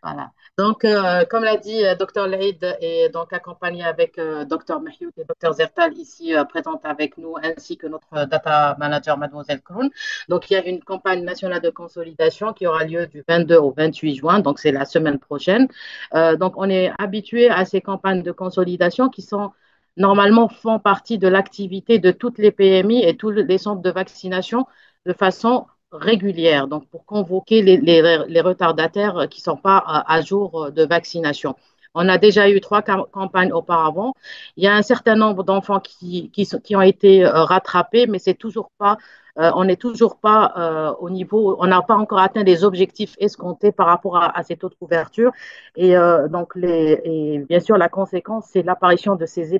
Voilà. Donc, comme l'a dit Dr Laïd, et donc accompagné avec Dr Mahioud et Dr Zertal ici présente avec nous, ainsi que notre data manager, Mademoiselle Kroon. Donc, il y a une campagne nationale de consolidation qui aura lieu du 22 au 28 juin, donc c'est la semaine prochaine. Donc, on est habitué à ces campagnes de consolidation qui sont normalement font partie de l'activité de toutes les PMI et tous les centres de vaccination de façon régulière, donc pour convoquer les retardataires qui ne sont pas à jour de vaccination. On a déjà eu trois campagnes auparavant. Il y a un certain nombre d'enfants qui ont été rattrapés, mais c'est toujours pas, on n'est toujours pas au niveau, on n'a pas encore atteint les objectifs escomptés par rapport à ces taux de couverture. Et bien sûr, la conséquence, c'est l'apparition de ces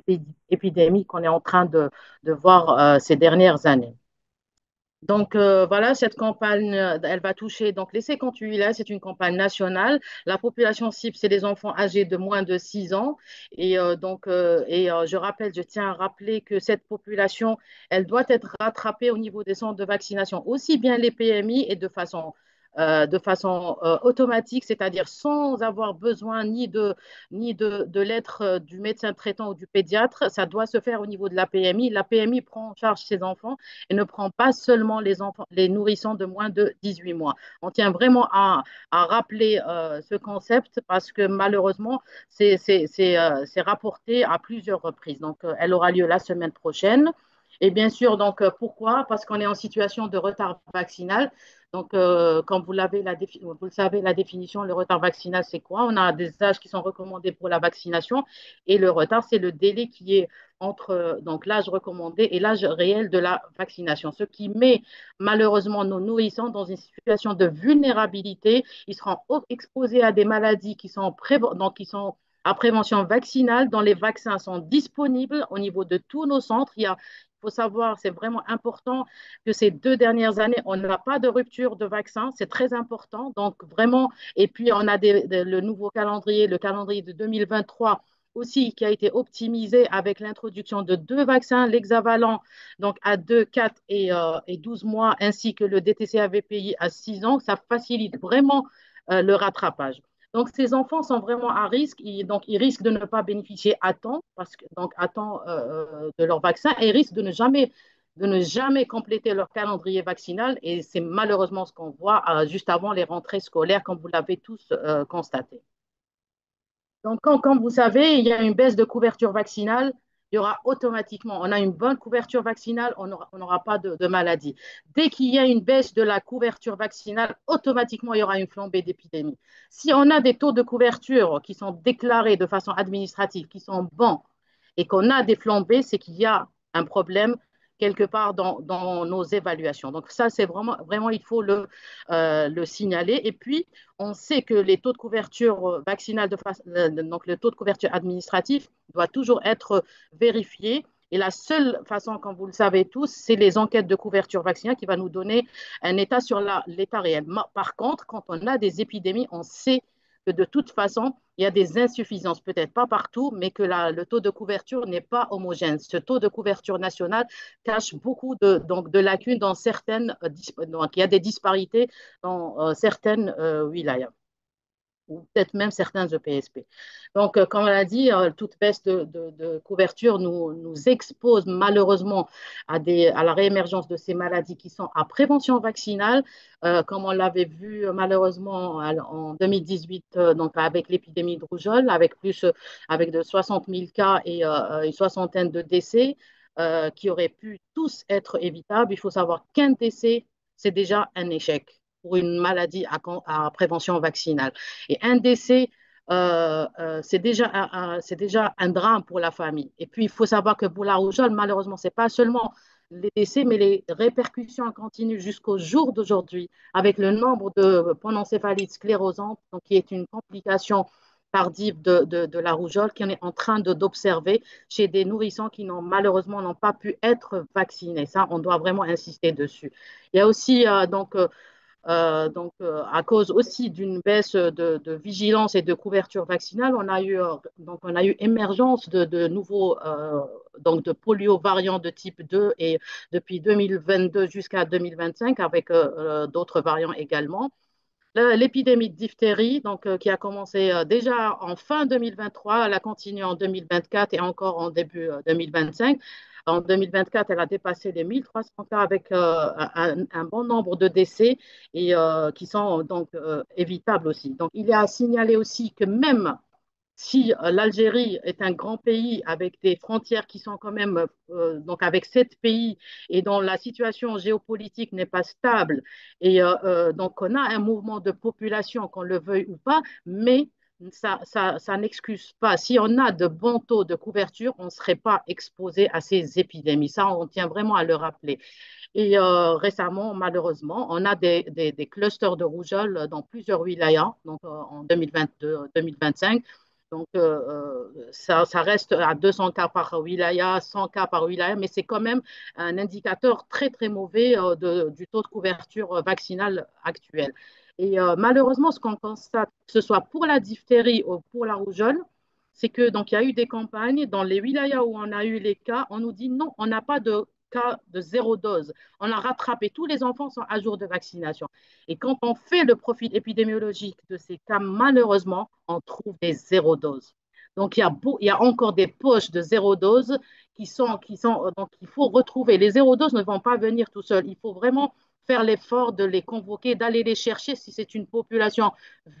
épidémies qu'on est en train de voir ces dernières années. Donc voilà, cette campagne, elle va toucher donc les 58 là, c'est une campagne nationale. La population cible, c'est les enfants âgés de moins de 6 ans. Je rappelle, je tiens à rappeler que cette population, elle doit être rattrapée au niveau des centres de vaccination, aussi bien les PMI et de façon automatique, c'est-à-dire sans avoir besoin ni de lettre du médecin traitant ou du pédiatre. Ça doit se faire au niveau de la PMI. La PMI prend en charge ces enfants et ne prend pas seulement les enfants, les nourrissons de moins de 18 mois. On tient vraiment à rappeler ce concept parce que malheureusement, c'est rapporté à plusieurs reprises. Donc, elle aura lieu la semaine prochaine. Et bien sûr, donc, pourquoi? Parce qu'on est en situation de retard vaccinal. Donc, comme vous le savez, la définition, le retard vaccinal, c'est quoi? On a des âges qui sont recommandés pour la vaccination et le retard, c'est le délai qui est entre donc l'âge recommandé et l'âge réel de la vaccination, ce qui met malheureusement nos nourrissons dans une situation de vulnérabilité. Ils seront exposés à des maladies qui sont à prévention vaccinale, dont les vaccins sont disponibles au niveau de tous nos centres. Il faut savoir, c'est vraiment important que ces 2 dernières années, on n'a pas de rupture de vaccin, c'est très important. Donc vraiment, et puis on a le nouveau calendrier, le calendrier de 2023 aussi qui a été optimisé avec l'introduction de deux vaccins, l'hexavalent donc à 2, 4 et 12 mois, ainsi que le DTC-AVPI à 6 ans. Ça facilite vraiment le rattrapage. Donc, ces enfants sont vraiment à risque. Donc, ils risquent de ne pas bénéficier à temps, donc à temps de leur vaccin, et risquent de ne jamais compléter leur calendrier vaccinal. Et c'est malheureusement ce qu'on voit juste avant les rentrées scolaires, comme vous l'avez tous constaté. Donc, comme vous savez, il y a une baisse de couverture vaccinale. Il y aura automatiquement, on a une bonne couverture vaccinale, on n'aura pas de maladie. Dès qu'il y a une baisse de la couverture vaccinale, automatiquement, il y aura une flambée d'épidémie. Si on a des taux de couverture qui sont déclarés de façon administrative, qui sont bons, et qu'on a des flambées, c'est qu'il y a un problème quelque part dans nos évaluations. Donc ça, c'est vraiment, vraiment, il faut le signaler. Et puis, on sait que les taux de couverture vaccinale, donc le taux de couverture administratif doit toujours être vérifié. Et la seule façon, comme vous le savez tous, c'est les enquêtes de couverture vaccinale qui va nous donner un état sur l'état réel. Par contre, quand on a des épidémies, on sait que de toute façon, il y a des insuffisances, peut-être pas partout, mais que le taux de couverture n'est pas homogène. Ce taux de couverture nationale cache beaucoup donc, de lacunes dans certaines, donc il y a des disparités dans certaines wilayas ou peut-être même certains EPSP. Donc, comme on l'a dit, toute baisse de couverture nous expose malheureusement à la réémergence de ces maladies qui sont à prévention vaccinale, comme on l'avait vu malheureusement en 2018, donc avec l'épidémie de rougeole, avec de 60 000 cas et une soixantaine de décès qui auraient pu tous être évitables. Il faut savoir qu'un décès, c'est déjà un échec pour une maladie à prévention vaccinale. Et un décès, c'est déjà un drame pour la famille. Et puis, il faut savoir que pour la rougeole, malheureusement, ce n'est pas seulement les décès, mais les répercussions continuent jusqu'au jour d'aujourd'hui, avec le nombre de ponencéphalites sclérosantes, donc, qui est une complication tardive de la rougeole qu'on est en train d'observer chez des nourrissons qui malheureusement n'ont pas pu être vaccinés. Ça, on doit vraiment insister dessus. Il y a aussi à cause aussi d'une baisse de vigilance et de couverture vaccinale, on a eu émergence de nouveaux donc de polio variants de type 2 et depuis 2022 jusqu'à 2025 avec d'autres variants également. L'épidémie de diphtérie, donc, qui a commencé déjà en fin 2023, elle a continué en 2024 et encore en début 2025. En 2024, elle a dépassé les 1300 cas avec un bon nombre de décès et qui sont donc évitables aussi. Donc, il est à signaler aussi que même si l'Algérie est un grand pays avec des frontières qui sont quand même donc avec 7 pays et dont la situation géopolitique n'est pas stable et donc on a un mouvement de population qu'on le veuille ou pas, mais ça n'excuse pas. Si on a de bons taux de couverture, on ne serait pas exposé à ces épidémies. Ça, on tient vraiment à le rappeler. Et récemment, malheureusement, on a des clusters de rougeole dans plusieurs wilayas, donc en 2022-2025. Donc, ça reste à 200 cas par wilaya, 100 cas par wilaya, mais c'est quand même un indicateur très, très mauvais du taux de couverture vaccinale actuel. Et malheureusement, ce qu'on constate, que ce soit pour la diphtérie ou pour la rougeole, c'est que donc il y a eu des campagnes dans les wilayas où on a eu les cas, on nous dit non, on n'a pas de cas de zéro dose. On a rattrapé, tous les enfants sont à jour de vaccination. Et quand on fait le profil épidémiologique de ces cas, malheureusement, on trouve des zéro doses. Donc, il y a encore des poches de zéro dose donc il faut retrouver. Les zéro doses ne vont pas venir tout seuls. Il faut vraiment faire l'effort de les convoquer, d'aller les chercher si c'est une population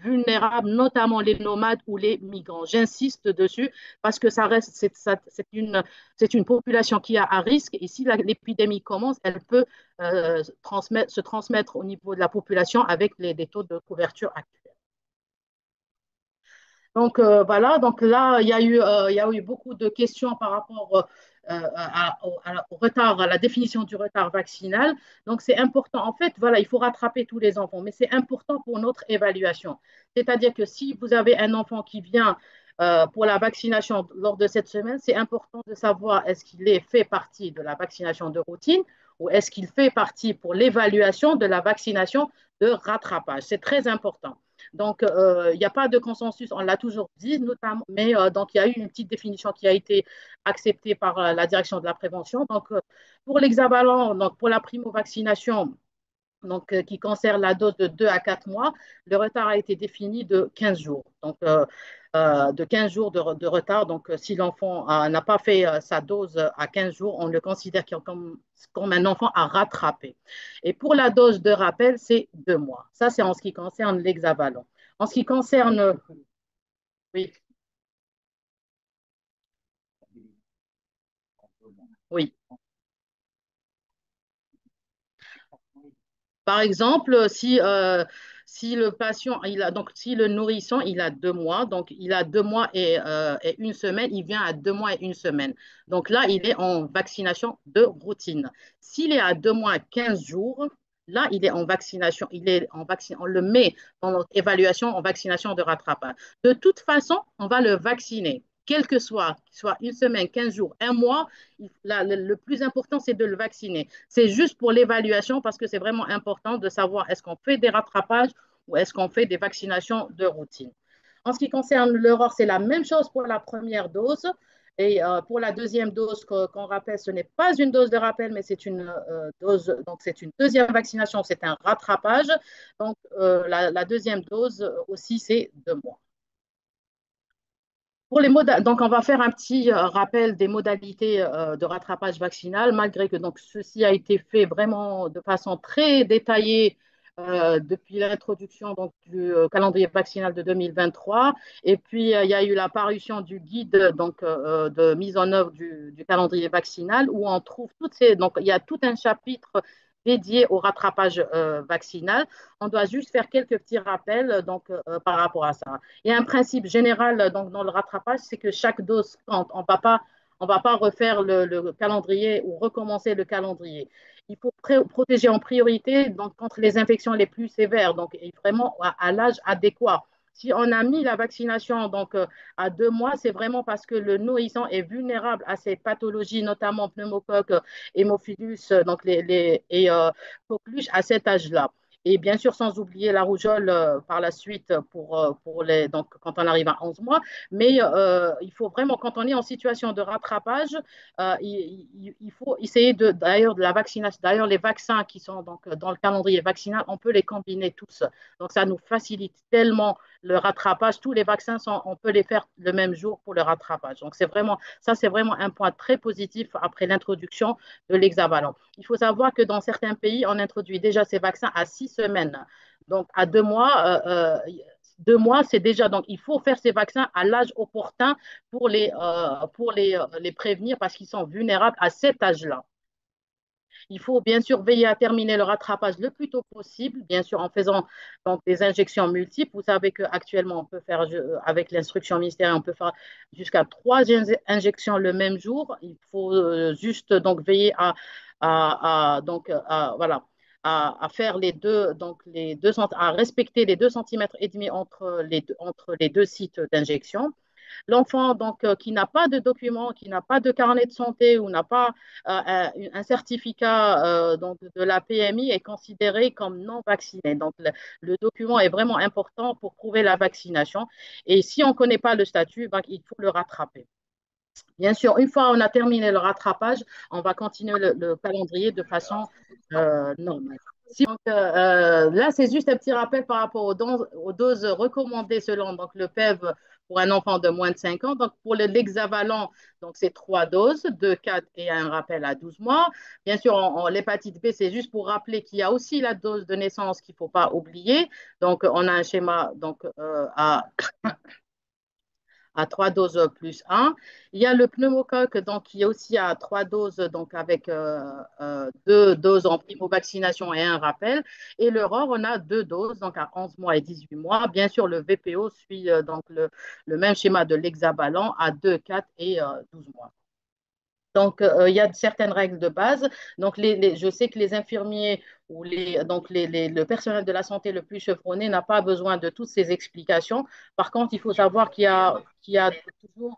vulnérable, notamment les nomades ou les migrants. J'insiste dessus parce que c'est une population qui est à risque et si l'épidémie commence, elle peut se transmettre au niveau de la population avec des taux de couverture actuels. Donc voilà, donc là, il y a eu beaucoup de questions par rapport au retard, à la définition du retard vaccinal. Donc c'est important. En fait, voilà, il faut rattraper tous les enfants, mais c'est important pour notre évaluation. C'est-à-dire que si vous avez un enfant qui vient pour la vaccination lors de cette semaine, c'est important de savoir est-ce qu'il fait partie de la vaccination de routine ou est-ce qu'il fait partie pour l'évaluation de la vaccination de rattrapage. C'est très important. Donc, il n'y a pas de consensus, on l'a toujours dit, notamment, mais donc il y a eu une petite définition qui a été acceptée par la direction de la prévention. Donc, pour l'hexavalent, donc pour la primo-vaccination, donc, qui concerne la dose de 2 à 4 mois, le retard a été défini de 15 jours. Donc, de 15 jours de retard. Donc, si l'enfant n'a pas fait sa dose à 15 jours, on le considère comme un enfant à rattraper. Et pour la dose de rappel, c'est 2 mois. Ça, c'est en ce qui concerne l'hexavalent. En ce qui concerne, oui, oui. Par exemple, si le patient, donc si le nourrisson, il a 2 mois, donc il a 2 mois et une semaine, il vient à 2 mois et une semaine. Donc là, il est en vaccination de routine. S'il est à 2 mois et 15 jours, là, il est en vaccination, on le met dans notre évaluation en vaccination de rattrapage. De toute façon, on va le vacciner. Quel que soit une semaine, 15 jours, un mois, le plus important, c'est de le vacciner. C'est juste pour l'évaluation parce que c'est vraiment important de savoir est-ce qu'on fait des rattrapages ou est-ce qu'on fait des vaccinations de routine. En ce qui concerne l'aurore, c'est la même chose pour la première dose. Et pour la deuxième dose, qu'on rappelle, ce n'est pas une dose de rappel, mais c'est une dose, donc c'est une deuxième vaccination, c'est un rattrapage. Donc la deuxième dose aussi, c'est 2 mois. Donc, on va faire un petit rappel des modalités de rattrapage vaccinal, malgré que donc, ceci a été fait vraiment de façon très détaillée depuis l'introduction donc, du calendrier vaccinal de 2023. Et puis, il y a eu la parution du guide donc, de mise en œuvre du calendrier vaccinal, où on trouve toutes ces. Donc, il y a tout un chapitre dédié au rattrapage vaccinal. On doit juste faire quelques petits rappels donc, par rapport à ça. Il y a un principe général donc, dans le rattrapage, c'est que chaque dose compte. On va pas refaire le calendrier ou recommencer le calendrier. Il faut protéger en priorité donc, contre les infections les plus sévères, donc et vraiment à l'âge adéquat. Si on a mis la vaccination donc, à 2 mois, c'est vraiment parce que le nourrisson est vulnérable à ces pathologies, notamment pneumocoque, hémophilus donc et coqueluche à cet âge-là. Et bien sûr, sans oublier la rougeole par la suite donc, quand on arrive à 11 mois. Mais il faut vraiment, quand on est en situation de rattrapage, il faut essayer d'ailleurs de la vaccination. D'ailleurs, les vaccins qui sont donc, dans le calendrier vaccinal, on peut les combiner tous. Donc, ça nous facilite tellement le rattrapage. Tous les vaccins, on peut les faire le même jour pour le rattrapage. Donc, c'est vraiment un point très positif après l'introduction de l'hexavalent. Il faut savoir que dans certains pays, on introduit déjà ces vaccins à 6 semaines. Donc, à 2 mois, 2 mois, c'est déjà. Donc, il faut faire ces vaccins à l'âge opportun pour les prévenir parce qu'ils sont vulnérables à cet âge-là. Il faut bien sûr veiller à terminer le rattrapage le plus tôt possible, bien sûr en faisant donc, des injections multiples. Vous savez qu'actuellement, on peut faire, avec l'instruction ministérielle, on peut faire jusqu'à 3 injections le même jour. Il faut juste donc veiller voilà, à faire à respecter les 2,5 cm entre les deux sites d'injection. L'enfant donc qui n'a pas de document, qui n'a pas de carnet de santé ou n'a pas un certificat donc, de la PMI est considéré comme non vacciné. Donc le document est vraiment important pour prouver la vaccination. Et si on ne connaît pas le statut, ben, il faut le rattraper. Bien sûr, une fois on a terminé le rattrapage, on va continuer le calendrier de façon normale. Donc, là, c'est juste un petit rappel par rapport aux doses recommandées selon donc, le PEV pour un enfant de moins de 5 ans. Donc, pour l'hexavalent, donc c'est 3 doses, 2, 4 et un rappel à 12 mois. Bien sûr, l'hépatite B, c'est juste pour rappeler qu'il y a aussi la dose de naissance qu'il ne faut pas oublier. Donc, on a un schéma donc, à 3 doses plus un. Il y a le pneumocoque donc, qui est aussi à 3 doses, donc avec 2 doses en primo-vaccination et un rappel. Et le ROR, on a 2 doses, donc à 11 mois et 18 mois. Bien sûr, le VPO suit donc le même schéma de l'hexavalent à 2, 4 et 12 mois. Donc, il y a certaines règles de base. Donc, je sais que les infirmiers ou le personnel de la santé le plus chevronné n'a pas besoin de toutes ces explications. Par contre, il faut savoir qu'il y a toujours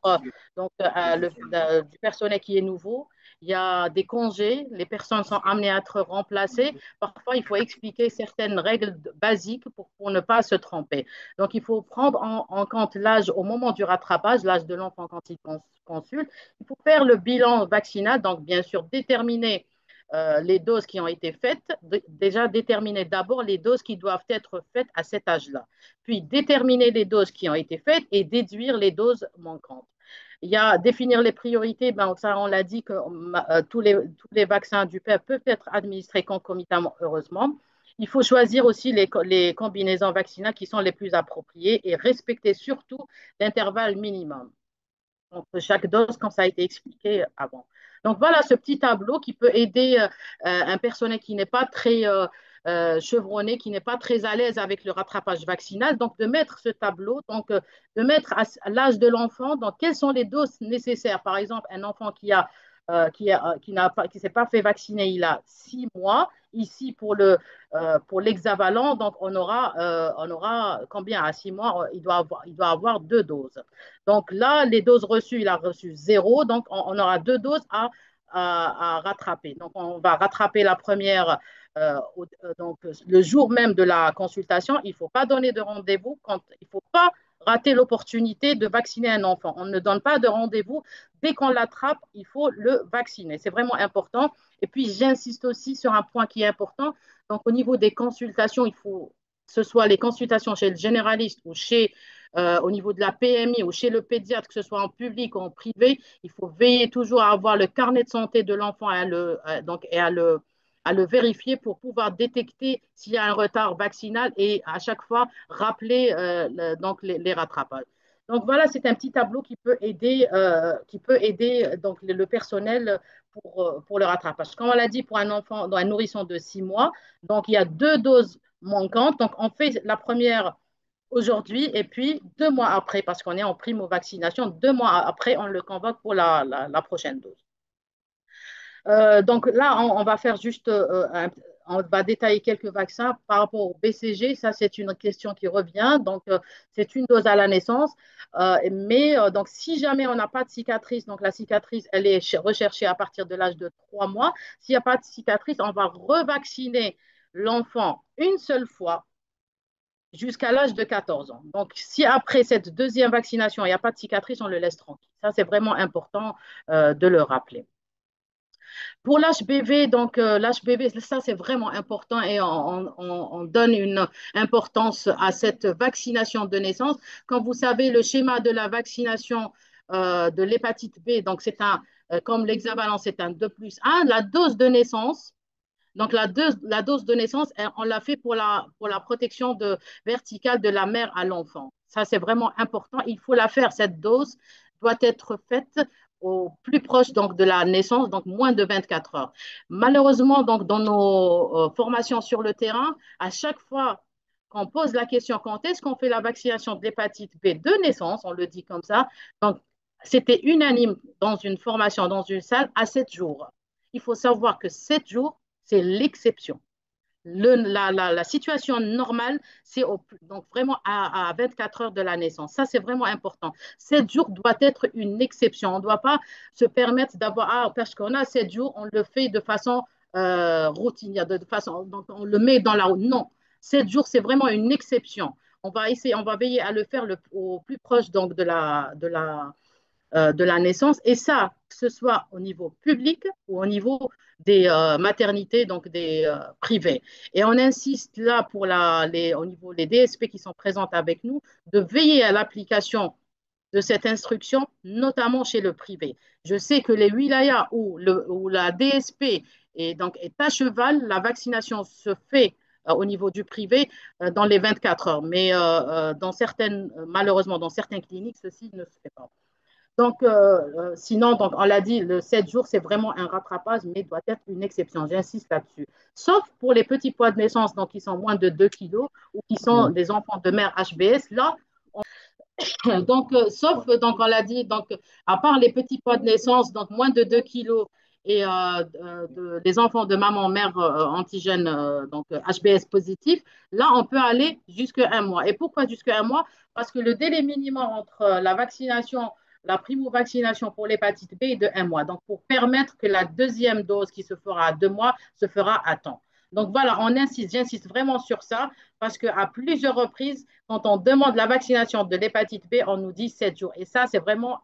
du personnel qui est nouveau. Il y a des congés, les personnes sont amenées à être remplacées. Parfois, il faut expliquer certaines règles basiques pour ne pas se tromper. Donc, il faut prendre en compte l'âge au moment du rattrapage, l'âge de l'enfant quand il consulte. Il faut faire le bilan vaccinal, donc bien sûr déterminer les doses qui ont été faites, déjà déterminer d'abord les doses qui doivent être faites à cet âge-là, puis déterminer les doses qui ont été faites et déduire les doses manquantes. Il y a définir les priorités, ben, ça on l'a dit que tous les vaccins du PEP peuvent être administrés concomitamment, heureusement. Il faut choisir aussi les combinaisons vaccinales qui sont les plus appropriées et respecter surtout l'intervalle minimum entre chaque dose, comme ça a été expliqué avant. Donc voilà ce petit tableau qui peut aider un personnel qui n'est pas très chevronné, qui n'est pas très à l'aise avec le rattrapage vaccinal. Donc de mettre ce tableau, donc de mettre à l'âge de l'enfant, donc quelles sont les doses nécessaires. Par exemple, un enfant qui s'est pas fait vacciner, il a 6 mois. Ici, pour l'hexavalent, donc on aura combien à 6 mois? Il doit avoir 2 doses. Donc là, les doses reçues, il a reçu 0, donc on aura 2 doses à rattraper. Donc on va rattraper la première donc, le jour même de la consultation. Il ne faut pas donner de rendez-vous, il ne faut pas rater l'opportunité de vacciner un enfant. On ne donne pas de rendez-vous. Dès qu'on l'attrape, il faut le vacciner. C'est vraiment important. Et puis, j'insiste aussi sur un point qui est important. Donc, au niveau des consultations, il faut que ce soit les consultations chez le généraliste ou au niveau de la PMI ou chez le pédiatre, que ce soit en public ou en privé, il faut veiller toujours à avoir le carnet de santé de l'enfant et à le vérifier pour pouvoir détecter s'il y a un retard vaccinal et à chaque fois rappeler donc les rattrapages. Donc voilà, c'est un petit tableau qui peut aider donc le personnel pour le rattrapage. Comme on l'a dit, pour un enfant, dans un nourrisson de 6 mois, donc il y a 2 doses manquantes. Donc on fait la première aujourd'hui et puis 2 mois après, parce qu'on est en primo-vaccination, 2 mois après, on le convoque pour la prochaine dose. Donc là, on va faire juste, on va détailler quelques vaccins par rapport au BCG. Ça, c'est une question qui revient. Donc, c'est une dose à la naissance. Mais donc, si jamais on n'a pas de cicatrice, donc la cicatrice, elle est recherchée à partir de l'âge de 3 mois. S'il n'y a pas de cicatrice, on va revacciner l'enfant une seule fois jusqu'à l'âge de 14 ans. Donc, si après cette deuxième vaccination, il n'y a pas de cicatrice, on le laisse tranquille. Ça, c'est vraiment important de le rappeler. Pour l'HBV, donc l'HBV, ça c'est vraiment important et on donne une importance à cette vaccination de naissance. Comme vous savez, le schéma de la vaccination de l'hépatite B, donc comme l'hexavalent, c'est un 2 plus 1, la dose de naissance. Donc, la dose de naissance, on l'a fait pour la protection verticale de la mère à l'enfant. Ça, c'est vraiment important. Il faut la faire. Cette dose doit être faite au plus proche donc, de la naissance, donc moins de 24 heures. Malheureusement, donc, dans nos formations sur le terrain, à chaque fois qu'on pose la question quand est-ce qu'on fait la vaccination de l'hépatite B de naissance, on le dit comme ça, donc c'était unanime dans une formation, dans une salle, à 7 jours. Il faut savoir que 7 jours, c'est l'exception. La situation normale, c'est donc vraiment à 24 heures de la naissance. Ça, c'est vraiment important. 7 jours doit être une exception. On ne doit pas se permettre d'avoir, parce qu'on a 7 jours, on le fait de façon routinière, de façon, donc on le met dans la route. Non, 7 jours, c'est vraiment une exception. On va essayer, on va veiller à le faire au plus proche donc de la naissance, et ça, que ce soit au niveau public ou au niveau des maternités, donc des privées. Et on insiste là au niveau des DSP qui sont présentes avec nous, de veiller à l'application de cette instruction, notamment chez le privé. Je sais que les wilayas où la DSP est à cheval, la vaccination se fait au niveau du privé dans les 24 heures. Mais malheureusement, dans certaines cliniques, ceci ne se fait pas. Donc, sinon, donc, on l'a dit, le 7 jours, c'est vraiment un rattrapage, mais doit être une exception. J'insiste là-dessus. Sauf pour les petits poids de naissance, donc qui sont moins de 2 kilos ou qui sont des enfants de mère HBS. Là, donc, sauf, donc, on l'a dit, donc, à part les petits poids de naissance, donc moins de 2 kilos et des enfants de maman-mère antigène, donc HBS positif, là, on peut aller jusqu'à un mois. Et pourquoi jusqu'à un mois? Parce que le délai minimum entre la vaccination, la primo-vaccination pour l'hépatite B est de un mois. Donc, pour permettre que la deuxième dose qui se fera à 2 mois se fera à temps. Donc voilà, j'insiste vraiment sur ça parce qu'à plusieurs reprises, quand on demande la vaccination de l'hépatite B, on nous dit 7 jours. Et ça, c'est vraiment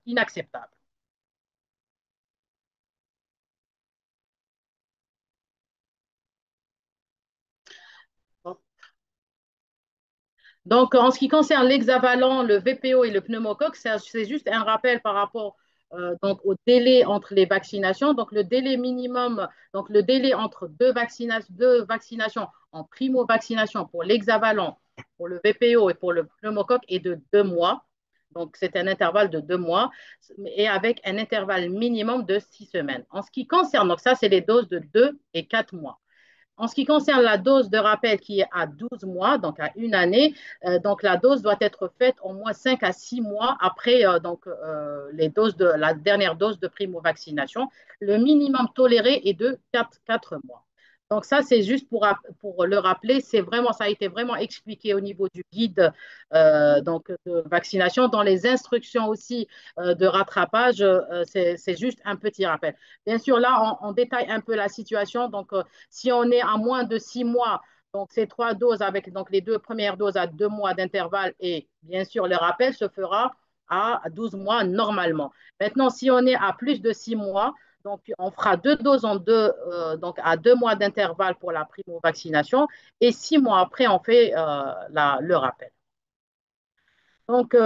inacceptable. Donc, en ce qui concerne l'hexavalent, le VPO et le pneumocoque, c'est juste un rappel par rapport donc, au délai entre les vaccinations. Donc, le délai minimum, donc le délai entre deux vaccinations en primo-vaccination pour l'hexavalent, pour le VPO et pour le pneumocoque est de 2 mois. Donc, c'est un intervalle de 2 mois et avec un intervalle minimum de 6 semaines. En ce qui concerne, donc ça, c'est les doses de 2 et 4 mois. En ce qui concerne la dose de rappel qui est à 12 mois, donc à une année, donc la dose doit être faite au moins 5 à 6 mois après la dernière dose de primo-vaccination. Le minimum toléré est de 4 mois. Donc ça, c'est juste pour le rappeler, ça a été vraiment expliqué au niveau du guide donc de vaccination, dans les instructions aussi de rattrapage, c'est juste un petit rappel. Bien sûr, là, on détaille un peu la situation. Donc, si on est à moins de 6 mois, donc ces 3 doses avec donc les 2 premières doses à 2 mois d'intervalle et bien sûr le rappel se fera à 12 mois normalement. Maintenant, si on est à plus de 6 mois, donc on fera 2 doses donc à 2 mois d'intervalle pour la primo-vaccination et 6 mois après, on fait le rappel. Donc,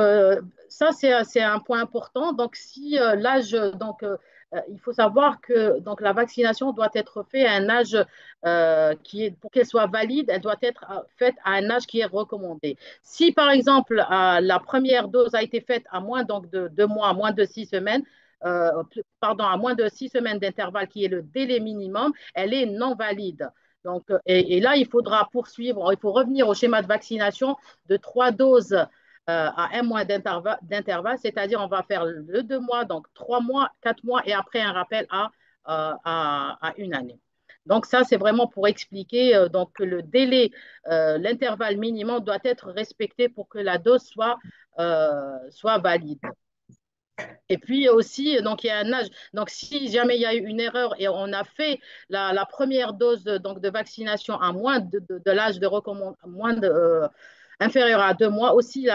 ça, c'est un point important. Donc, si l'âge, il faut savoir que donc, la vaccination doit être faite à un âge pour qu'elle soit valide, elle doit être faite à un âge qui est recommandé. Si, par exemple, la première dose a été faite à moins donc, de 2 mois, à moins de 6 semaines, pardon, à moins de 6 semaines d'intervalle, qui est le délai minimum, elle est non valide. Donc, et là, il faudra poursuivre, il faut revenir au schéma de vaccination de 3 doses à un mois d'intervalle, c'est-à-dire on va faire le 2 mois, donc 3 mois, 4 mois et après un rappel à une année. Donc ça, c'est vraiment pour expliquer donc, que le délai, l'intervalle minimum doit être respecté pour que la dose soit valide. Et puis aussi, donc il y a un âge. Donc si jamais il y a eu une erreur et on a fait la première dose donc, de vaccination à moins de l'âge de recommandation, inférieur à 2 mois, aussi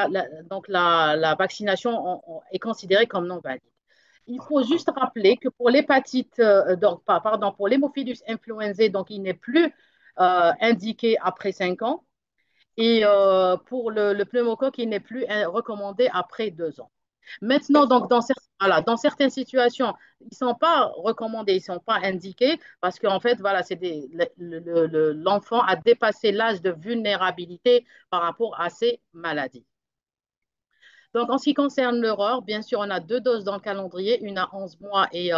donc la vaccination est considérée comme non valide. Il faut juste rappeler que pour l'hépatite, donc, pardon, pour l'hémophilus influenzae, donc il n'est plus indiqué après 5 ans. Et pour le pneumocoque, il n'est plus recommandé après 2 ans. Maintenant, donc, voilà, dans certaines situations, ils ne sont pas recommandés, ils ne sont pas indiqués parce qu'en fait, voilà, l'enfant a dépassé l'âge de vulnérabilité par rapport à ces maladies. Donc, en ce qui concerne l'aurore, bien sûr, on a 2 doses dans le calendrier, une à 11 mois et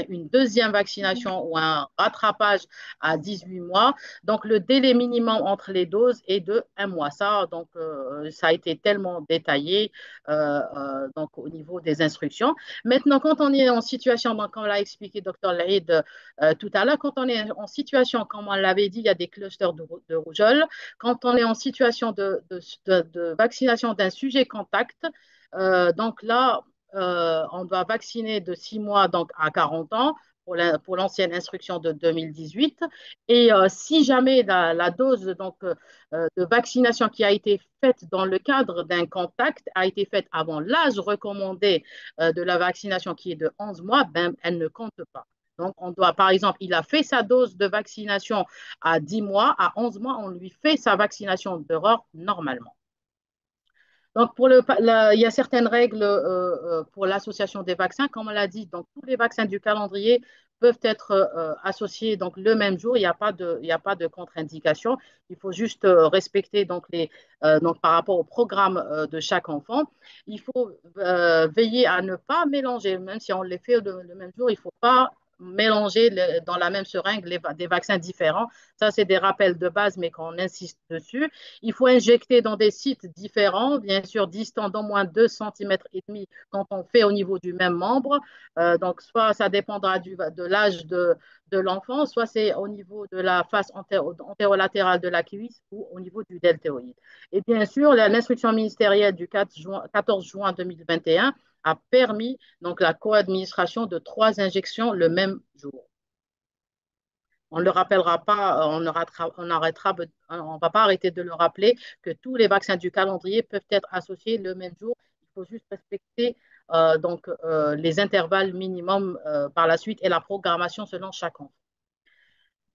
une deuxième vaccination ou un rattrapage à 18 mois. Donc, le délai minimum entre les doses est de 1 mois. Ça, donc, ça a été tellement détaillé donc, au niveau des instructions. Maintenant, quand on est en situation, donc, comme l'a expliqué Dr. Laïd tout à l'heure, quand on est en situation, comme on l'avait dit, il y a des clusters de rougeole. Quand on est en situation de vaccination d'un sujet contact, donc là, on doit vacciner de 6 mois donc, à 40 ans pour l'ancienne instruction de 2018. Et si jamais la dose donc, de vaccination qui a été faite dans le cadre d'un contact a été faite avant l'âge recommandé de la vaccination qui est de 11 mois, ben, elle ne compte pas. Donc, on doit, par exemple, il a fait sa dose de vaccination à 10 mois, à 11 mois, on lui fait sa vaccination d'aurore normalement. Donc, il y a certaines règles pour l'association des vaccins. Comme on l'a dit, donc, tous les vaccins du calendrier peuvent être associés donc, le même jour. Il y a pas de contre-indication. Il faut juste respecter donc, par rapport au programme de chaque enfant. Il faut veiller à ne pas mélanger, même si on les fait le même jour, il ne faut pas mélanger dans la même seringue des vaccins différents. Ça, c'est des rappels de base, mais qu'on insiste dessus. Il faut injecter dans des sites différents, bien sûr distants d'au moins 2,5 cm quand on fait au niveau du même membre. Donc, soit ça dépendra de l'âge de l'enfant, soit c'est au niveau de la face antérolatérale de la cuisse ou au niveau du deltoïde. Et bien sûr, l'instruction ministérielle du 14 juin 2021 a permis donc la co-administration de 3 injections le même jour. On ne le rappellera pas, on ne va pas arrêter de le rappeler que tous les vaccins du calendrier peuvent être associés le même jour. Il faut juste respecter donc, les intervalles minimums par la suite et la programmation selon chaque enfant.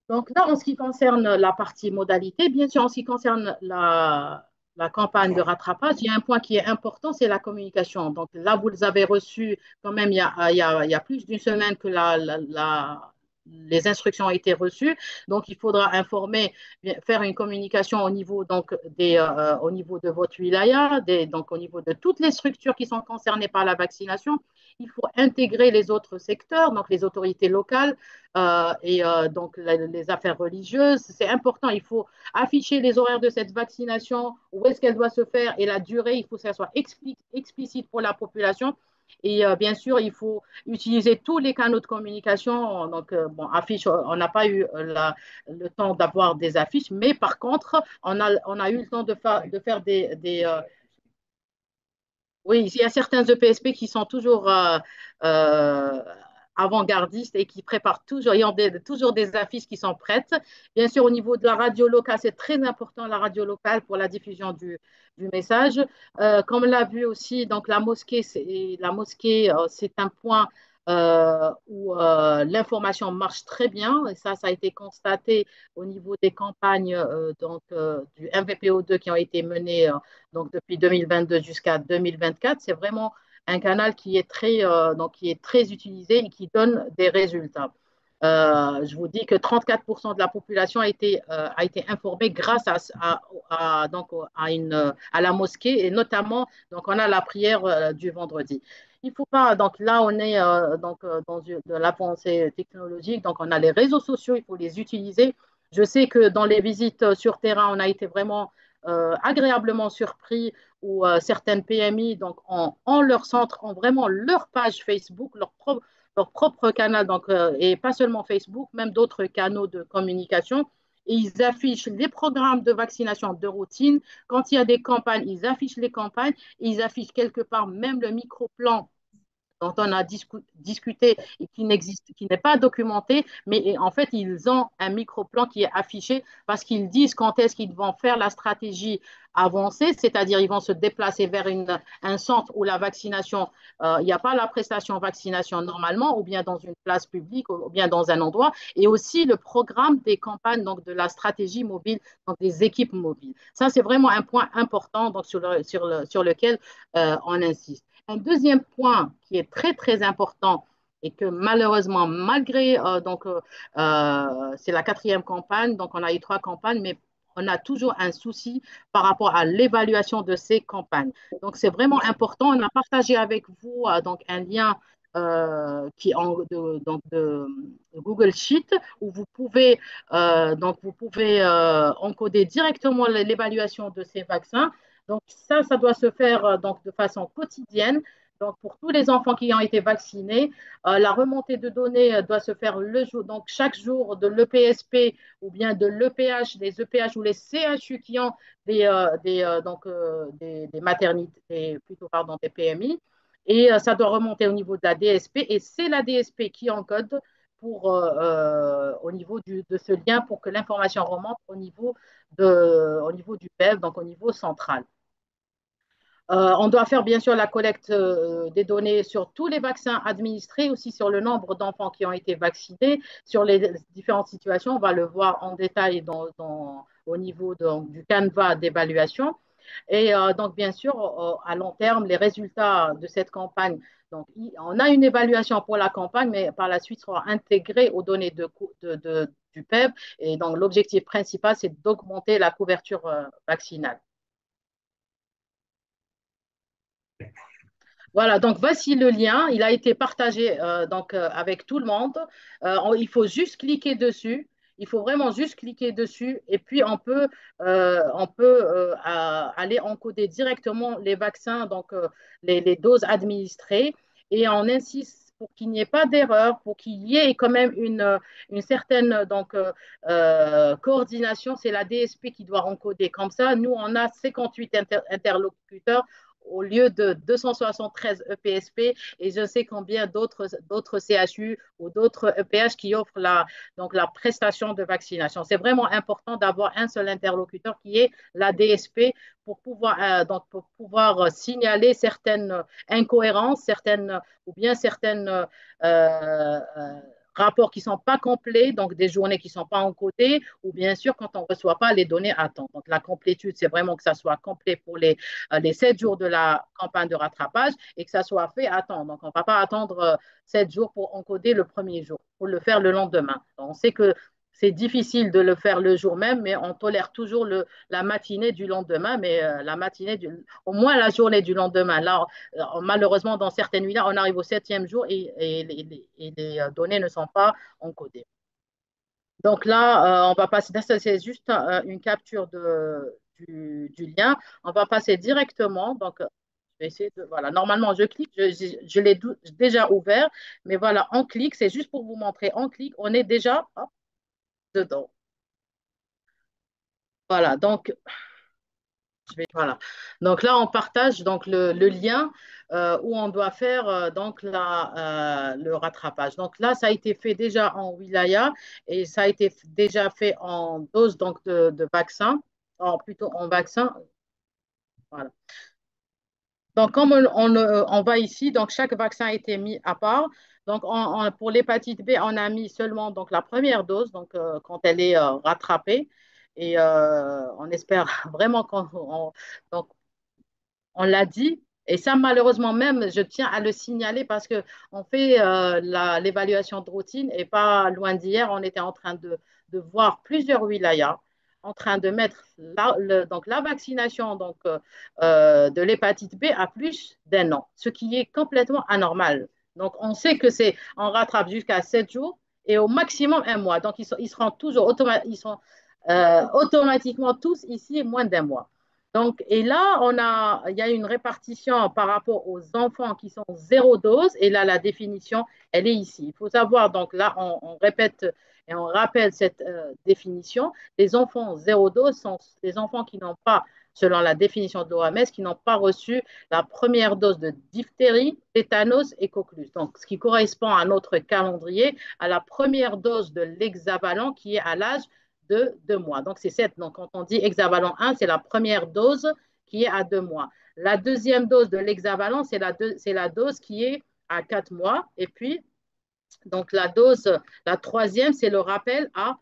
Donc là, en ce qui concerne la partie modalité, bien sûr, en ce qui concerne la campagne de rattrapage, il y a un point qui est important, c'est la communication. Donc là, vous les avez reçus quand même il y a plus d'une semaine que les instructions ont été reçues. Donc, il faudra informer, faire une communication au niveau, donc, au niveau de votre wilaya, donc au niveau de toutes les structures qui sont concernées par la vaccination. Il faut intégrer les autres secteurs, donc les autorités locales, et donc les affaires religieuses. C'est important, il faut afficher les horaires de cette vaccination, où est-ce qu'elle doit se faire et la durée, il faut que ça soit explicite pour la population. Et bien sûr, il faut utiliser tous les canaux de communication. Donc, bon, affiches, on n'a pas eu le temps d'avoir des affiches, mais par contre, on a eu le temps de faire oui, il y a certains EPSP qui sont toujours euh, avant-gardistes et qui préparent toujours, ils ont toujours des affiches qui sont prêtes. Bien sûr, au niveau de la radio locale, c'est très important la radio locale pour la diffusion du message. Comme l'a vu aussi, donc la mosquée, c'est un point où l'information marche très bien. Et ça a été constaté au niveau des campagnes donc, du MVPO2 qui ont été menées donc depuis 2022 jusqu'à 2024. C'est vraiment un canal qui est très utilisé et qui donne des résultats. Je vous dis que 34% de la population a été informée grâce donc, à la mosquée et notamment, donc, on a la prière du vendredi. Il ne faut pas, donc là on est donc, dans de l'avancée technologique, donc on a les réseaux sociaux, il faut les utiliser. Je sais que dans les visites sur terrain, on a été vraiment agréablement surpris où certaines PMI donc, ont leur centre, ont vraiment leur page Facebook, leur propre canal, donc, et pas seulement Facebook, même d'autres canaux de communication. Et ils affichent les programmes de vaccination de routine. Quand il y a des campagnes, ils affichent les campagnes et ils affichent quelque part même le micro-plan dont on a discuté et qui n'existe, qui n'est pas documenté, mais en fait, ils ont un micro-plan qui est affiché parce qu'ils disent quand est-ce qu'ils vont faire la stratégie avancée, c'est-à-dire ils vont se déplacer vers un centre où la vaccination, il n'y a pas la prestation vaccination normalement, ou bien dans une place publique, ou bien dans un endroit, et aussi le programme des campagnes, donc de la stratégie mobile, donc des équipes mobiles. Ça, c'est vraiment un point important donc, sur lequel on insiste. Un deuxième point qui est très, très important et que malheureusement, malgré, c'est la quatrième campagne, donc on a eu trois campagnes, mais on a toujours un souci par rapport à l'évaluation de ces campagnes. Donc, c'est vraiment important. On a partagé avec vous donc un lien de Google Sheet où vous pouvez encoder directement l'évaluation de ces vaccins. Donc ça doit se faire donc de façon quotidienne. Donc pour tous les enfants qui ont été vaccinés, la remontée de données doit se faire le jour, donc chaque jour de l'EPSP ou bien de l'EPH, des EPH ou les CHU qui ont des maternités, plutôt pardon, des PMI. Et ça doit remonter au niveau de la DSP. Et c'est la DSP qui encode au niveau de ce lien pour que l'information remonte au niveau du PEV, donc au niveau central. On doit faire bien sûr la collecte des données sur tous les vaccins administrés, aussi sur le nombre d'enfants qui ont été vaccinés, sur les différentes situations. On va le voir en détail au niveau du canevas d'évaluation. Et donc, bien sûr, à long terme, les résultats de cette campagne. Donc, on a une évaluation pour la campagne, mais par la suite sera intégrée aux données du PEV. Et donc, l'objectif principal, c'est d'augmenter la couverture vaccinale. Voilà, donc voici le lien. Il a été partagé avec tout le monde. Il faut juste cliquer dessus. Il faut vraiment juste cliquer dessus et puis on peut aller encoder directement les vaccins, donc les doses administrées. Et on insiste pour qu'il n'y ait pas d'erreur, pour qu'il y ait quand même une certaine coordination. C'est la DSP qui doit encoder. Comme ça, nous, on a 58 interlocuteurs au lieu de 273 EPSP et je sais combien d'autres CHU ou d'autres EPH qui offrent la prestation de vaccination. C'est vraiment important d'avoir un seul interlocuteur qui est la DSP pour pouvoir signaler certaines incohérences, certaines rapports qui ne sont pas complets, donc des journées qui ne sont pas encodées, ou bien sûr quand on ne reçoit pas les données à temps. Donc la complétude, c'est vraiment que ça soit complet pour les 7 jours de la campagne de rattrapage et que ça soit fait à temps. Donc on ne va pas attendre 7 jours pour encoder le premier jour, pour le faire le lendemain. Donc, on sait que c'est difficile de le faire le jour même, mais on tolère toujours la matinée du lendemain, mais au moins la journée du lendemain. Là, malheureusement, dans certaines nuits, là, on arrive au 7e jour et les données ne sont pas encodées. Donc là, on va passer, ça c'est juste une capture du lien. On va passer directement. Donc, je vais essayer de, voilà, normalement, je clique, je l'ai déjà ouvert, mais voilà, on clique, c'est juste pour vous montrer, on clique, on est déjà hop, dedans. Voilà, donc voilà. Donc là, on partage donc le lien où on doit faire le rattrapage. Donc là, ça a été fait déjà en wilaya et ça a été déjà fait en dose donc de vaccin, plutôt en vaccin. Voilà. Donc, comme on va ici, donc chaque vaccin a été mis à part. Donc, pour l'hépatite B, on a mis seulement donc, la première dose, donc quand elle est rattrapée. Et on espère vraiment donc, on l'a dit. Et ça, malheureusement même, je tiens à le signaler parce qu'on fait l'évaluation de routine et pas loin d'hier, on était en train de voir plusieurs wilayas en train de mettre donc la vaccination de l'hépatite B à plus d'un an, ce qui est complètement anormal. Donc, on sait que on rattrape jusqu'à 7 jours et au maximum un mois. Donc, ils seront ils sont automatiquement tous ici moins d'un mois. Donc, et là, il y a une répartition par rapport aux enfants qui sont zéro dose. Et là, la définition, elle est ici. Il faut savoir, donc là, on répète et on rappelle cette définition. Les enfants zéro dose sont les enfants qui n'ont pas selon la définition de l'OMS, qui n'ont pas reçu la première dose de diphtérie, tétanos et coqueluche. Donc, ce qui correspond à notre calendrier, à la première dose de l'hexavalent qui est à l'âge de 2 mois. Donc, c'est cette. Donc, quand on dit hexavalent 1, c'est la première dose qui est à 2 mois. La deuxième dose de l'hexavalent, c'est la dose qui est à 4 mois. Et puis, donc la troisième, c'est le rappel à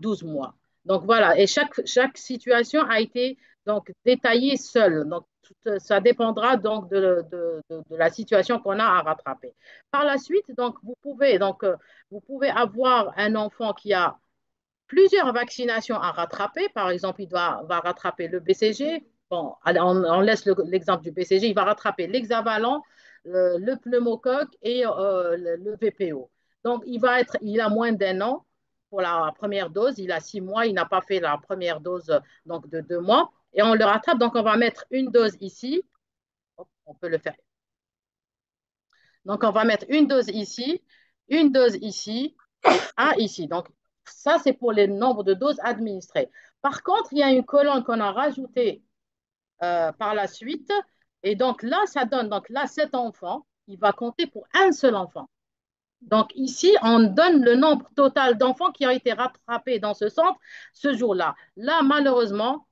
12 mois. Donc voilà, et chaque situation a été donc détaillée seule. Donc ça dépendra donc de la situation qu'on a à rattraper. Par la suite, donc vous pouvez avoir un enfant qui a plusieurs vaccinations à rattraper. Par exemple, va rattraper le BCG. Bon, on laisse l'exemple du BCG. Il va rattraper l'hexavalent, le pneumocoque et le VPO. Donc, il a moins d'1 an pour la première dose. Il a 6 mois. Il n'a pas fait la première dose donc de 2 mois. Et on le rattrape. Donc, on va mettre une dose ici. Hop, on peut le faire. Donc, on va mettre une dose ici, une dose ici et un ici. Donc, ça, c'est pour les nombres de doses administrées. Par contre, il y a une colonne qu'on a rajoutée par la suite. Et donc là, ça donne, donc là, cet enfant, il va compter pour un seul enfant. Donc ici, on donne le nombre total d'enfants qui ont été rattrapés dans ce centre ce jour-là. Là, malheureusement,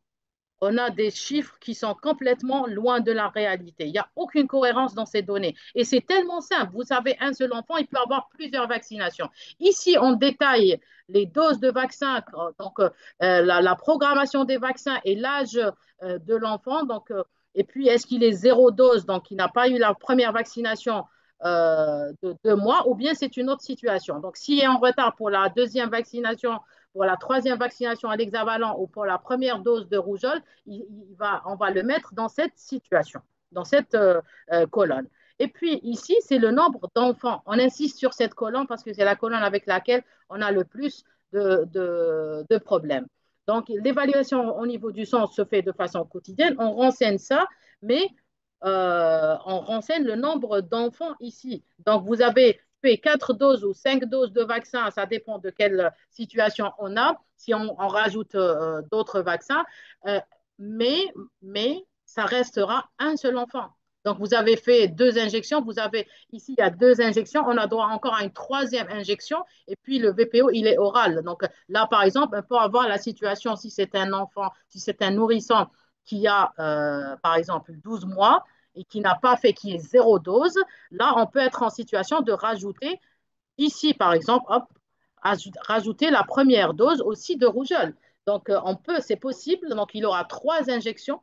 on a des chiffres qui sont complètement loin de la réalité. Il n'y a aucune cohérence dans ces données. Et c'est tellement simple. Vous savez, un seul enfant, il peut avoir plusieurs vaccinations. Ici, on détaille les doses de vaccins, donc la programmation des vaccins et l'âge de l'enfant. Donc, et puis, est-ce qu'il est 0 dose, donc il n'a pas eu la première vaccination de 2 mois, ou bien c'est une autre situation. Donc, s'il est en retard pour la deuxième vaccination, pour la troisième vaccination à l'hexavalent ou pour la première dose de rougeole, on va le mettre dans cette situation, dans cette colonne. Et puis ici, c'est le nombre d'enfants. On insiste sur cette colonne parce que c'est la colonne avec laquelle on a le plus de problèmes. Donc, l'évaluation au niveau du sang se fait de façon quotidienne. On renseigne ça, mais on renseigne le nombre d'enfants ici. Donc, vous avez fait 4 doses ou 5 doses de vaccin, ça dépend de quelle situation on a, si on rajoute d'autres vaccins, euh, mais, mais ça restera un seul enfant. Donc, vous avez fait 2 injections, ici, il y a 2 injections, on a droit encore à une troisième injection, et puis le VPO, il est oral. Donc là, par exemple, on peut avoir la situation, si c'est un enfant, si c'est un nourrisson qui a, par exemple, 12 mois et qui n'a pas fait, qui est 0 dose, là, on peut être en situation de rajouter, ici, par exemple, hop, rajouter la première dose aussi de rougeole. Donc, c'est possible. Donc, il aura 3 injections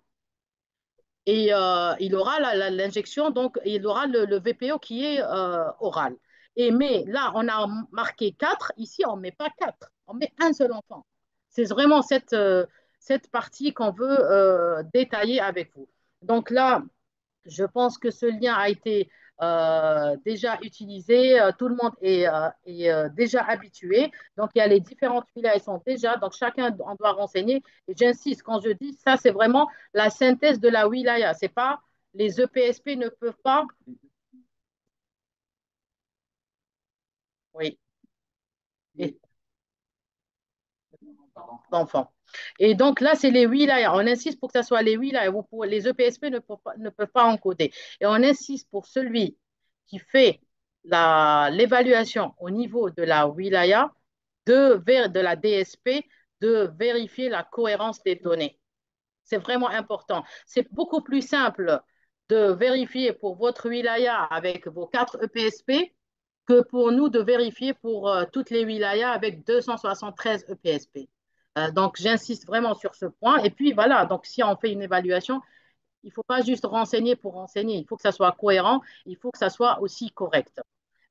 et il aura l'injection, donc il aura le VPO qui est oral. Mais là, on a marqué 4. Ici, on ne met pas 4. On met un seul enfant. C'est vraiment cette partie qu'on veut détailler avec vous. Donc là, je pense que ce lien a été déjà utilisé, tout le monde est déjà habitué. Donc, il y a les différentes wilayas, elles sont déjà, donc chacun en doit renseigner. Et j'insiste, quand je dis ça, c'est vraiment la synthèse de la wilaya. C'est pas, les EPSP ne peuvent pas, oui, et, d'enfants. Et donc là, c'est les wilayas. On insiste pour que ce soit les wilayas. Les EPSP ne peuvent pas encoder. Et on insiste pour celui qui fait l'évaluation au niveau de la wilaya, de la DSP, de vérifier la cohérence des données. C'est vraiment important. C'est beaucoup plus simple de vérifier pour votre wilaya avec vos 4 EPSP que pour nous de vérifier pour toutes les wilayas avec 273 EPSP. Donc, j'insiste vraiment sur ce point. Et puis, voilà, donc si on fait une évaluation, il ne faut pas juste renseigner pour renseigner. Il faut que ça soit cohérent, il faut que ça soit aussi correct.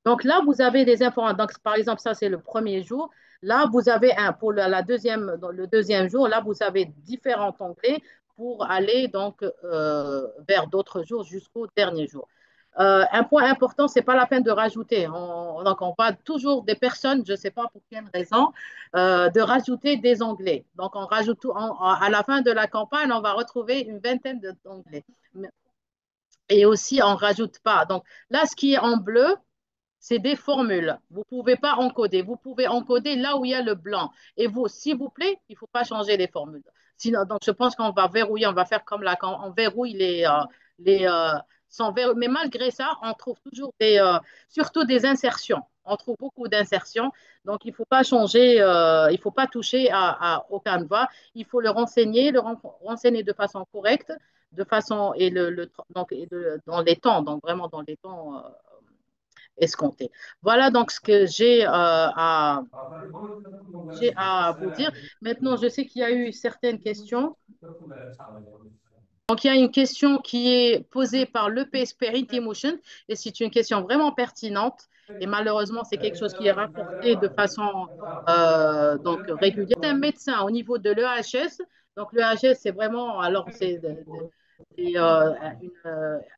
Donc là, vous avez des informations. Donc, par exemple, ça, c'est le premier jour. Là, vous avez pour le deuxième jour, là, vous avez différents onglets pour aller donc vers d'autres jours jusqu'au dernier jour. Un point important, c'est pas la peine de rajouter. Donc, on parle toujours des personnes, je ne sais pas pour quelle raison, de rajouter des onglets. Donc, on rajoute à la fin de la campagne, on va retrouver une vingtaine d'onglets. Et aussi, on ne rajoute pas. Donc, là, ce qui est en bleu, c'est des formules. Vous ne pouvez pas encoder. Vous pouvez encoder là où il y a le blanc. Et vous, s'il vous plaît, il ne faut pas changer les formules. Sinon, donc, je pense qu'on va verrouiller, on va faire comme là, quand on verrouille les sans mais malgré ça, on trouve toujours surtout des insertions. On trouve beaucoup d'insertions. Donc, il ne faut pas changer, il ne faut pas toucher au canevas. Il faut le renseigner, renseigner de façon correcte, de façon, et donc, dans les temps, donc vraiment dans les temps escomptés. Voilà donc ce que j'ai à vous dire. Maintenant, je sais qu'il y a eu certaines questions. Donc, il y a une question qui est posée par l'EPSP Inti-Motion et c'est une question vraiment pertinente. Et malheureusement, c'est quelque chose qui est rapporté de façon donc régulière. C'est un médecin au niveau de l'EHS. Donc, l'EHS, c'est vraiment, alors, c'est, un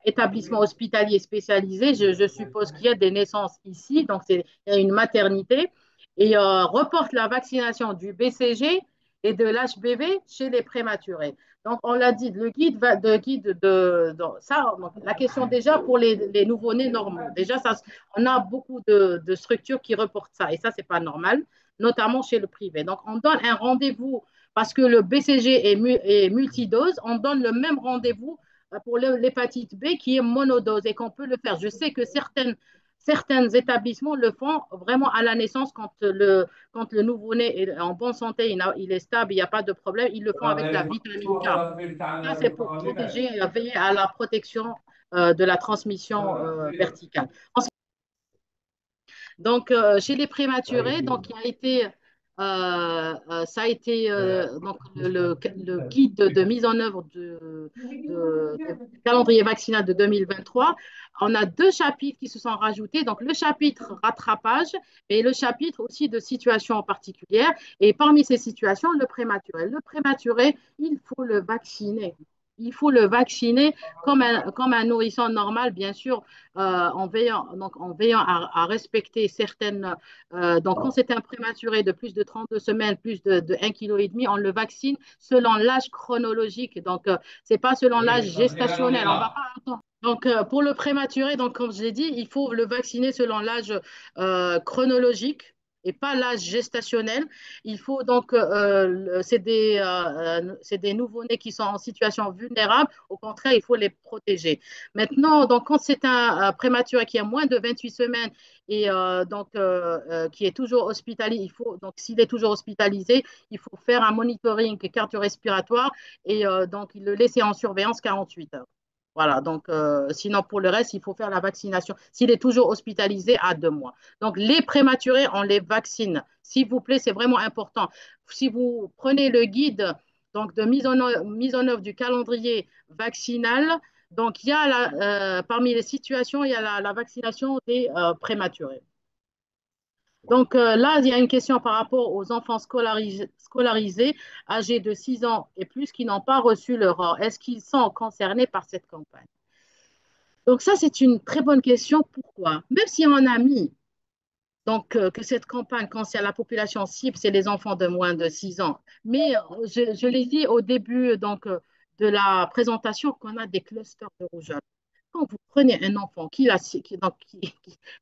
établissement hospitalier spécialisé. Je suppose qu'il y a des naissances ici. Donc, il y a une maternité et reporte la vaccination du BCG et de l'HBV chez les prématurés. Donc, on l'a dit, le guide va ça, donc, la question déjà pour les nouveau-nés normaux. Déjà, ça, on a beaucoup de structures qui reportent ça et ça, c'est pas normal, notamment chez le privé. Donc, on donne un rendez-vous parce que le BCG est multidose, on donne le même rendez-vous pour l'hépatite B qui est monodose et qu'on peut le faire. Je sais que certains établissements le font vraiment à la naissance quand le nouveau-né est en bonne santé, il est stable, il n'y a pas de problème, ils le font avec la vitamine K. Ça, c'est pour protéger, veiller à la protection de la transmission verticale. Donc, chez les prématurés, donc, ça a été donc, le guide de mise en œuvre de calendrier vaccinal de 2023. On a deux chapitres qui se sont rajoutés. Donc, le chapitre rattrapage et le chapitre aussi de situations particulières. Et parmi ces situations, le prématuré. Le prématuré, il faut le vacciner. Il faut le vacciner comme un nourrisson normal, bien sûr, en veillant à respecter certaines. Donc, quand c'est un prématuré de plus de 32 semaines, plus de 1,5 kg, on le vaccine selon l'âge chronologique. Donc, ce n'est pas selon l'âge gestationnel. On va pas. Donc, pour le prématuré, donc, comme je l'ai dit, il faut le vacciner selon l'âge chronologique et pas l'âge gestationnel. Il faut donc, c'est des nouveau-nés qui sont en situation vulnérable. Au contraire, il faut les protéger. Maintenant, donc, quand c'est un prématuré qui a moins de 28 semaines et qui est toujours hospitalisé, donc s'il est toujours hospitalisé, il faut faire un monitoring cardio-respiratoire et donc le laisser en surveillance 48 heures. Voilà, donc sinon pour le reste, il faut faire la vaccination. S'il est toujours hospitalisé à 2 mois. Donc les prématurés, on les vaccine. S'il vous plaît, c'est vraiment important. Si vous prenez le guide donc, de mise en œuvre du calendrier vaccinal, donc il y a parmi les situations, il y a la vaccination des prématurés. Donc là, il y a une question par rapport aux enfants scolarisés âgés de 6 ans et plus qui n'ont pas reçu leur or. Est-ce qu'ils sont concernés par cette campagne? Donc ça, c'est une très bonne question. Pourquoi? Même si on a mis donc, que cette campagne concerne la population cible, c'est les enfants de moins de 6 ans. Mais je l'ai dit au début donc, de la présentation qu'on a des clusters de rougeole. Quand vous prenez un enfant donc,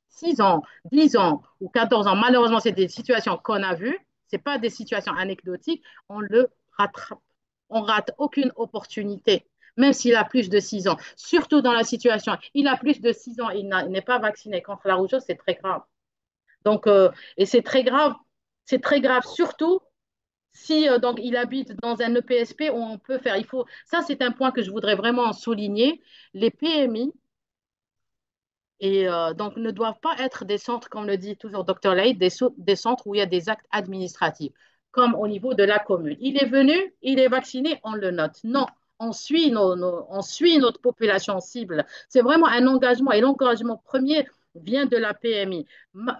6 ans, 10 ans ou 14 ans, malheureusement, c'est des situations qu'on a vues, ce n'est pas des situations anecdotiques, on le rattrape. On rate aucune opportunité, même s'il a plus de 6 ans. Surtout dans la situation, il a plus de 6 ans, il n'est pas vacciné contre la rougeole, c'est très grave. Donc, et c'est très grave surtout si donc il habite dans un EPSP où on peut faire. Ça, c'est un point que je voudrais vraiment souligner. Les PMI et donc ne doivent pas être des centres, comme le dit toujours Dr. Laïd, des centres où il y a des actes administratifs, comme au niveau de la commune. Il est venu, il est vacciné, on le note. Non, on suit notre population cible. C'est vraiment un engagement et l'engagement premier vient de la PMI.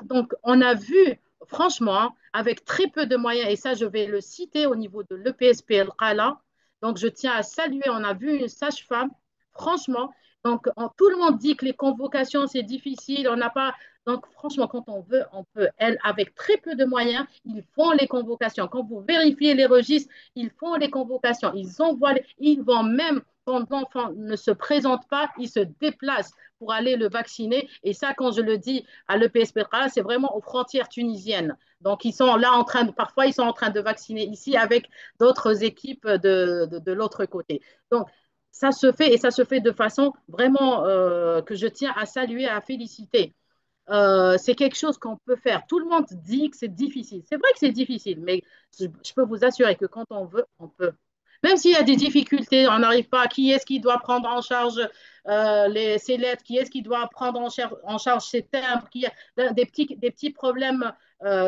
Donc, on a vu, franchement, avec très peu de moyens, et ça, je vais le citer au niveau de l'EPSP El Qala. Donc, je tiens à saluer, on a vu une sage-femme, franchement, donc, tout le monde dit que les convocations, c'est difficile. On n'a pas. Donc, franchement, quand on veut, on peut. Elles, avec très peu de moyens, ils font les convocations. Quand vous vérifiez les registres, ils font les convocations. Ils vont même quand l'enfant ne se présente pas, il se déplace pour aller le vacciner. Et ça, quand je le dis à l'EPS Petra, c'est vraiment aux frontières tunisiennes. Donc, ils sont là en train de, parfois, ils sont en train de vacciner ici avec d'autres équipes de l'autre côté. Donc, ça se fait et ça se fait de façon vraiment que je tiens à saluer, à féliciter. C'est quelque chose qu'on peut faire. Tout le monde dit que c'est difficile. C'est vrai que c'est difficile, mais je peux vous assurer que quand on veut, on peut. Même s'il y a des difficultés, on n'arrive pas. Qui est-ce qui doit prendre en charge ces lettres? Qui est-ce qui doit prendre en charge ces timbres? Qui a des petits problèmes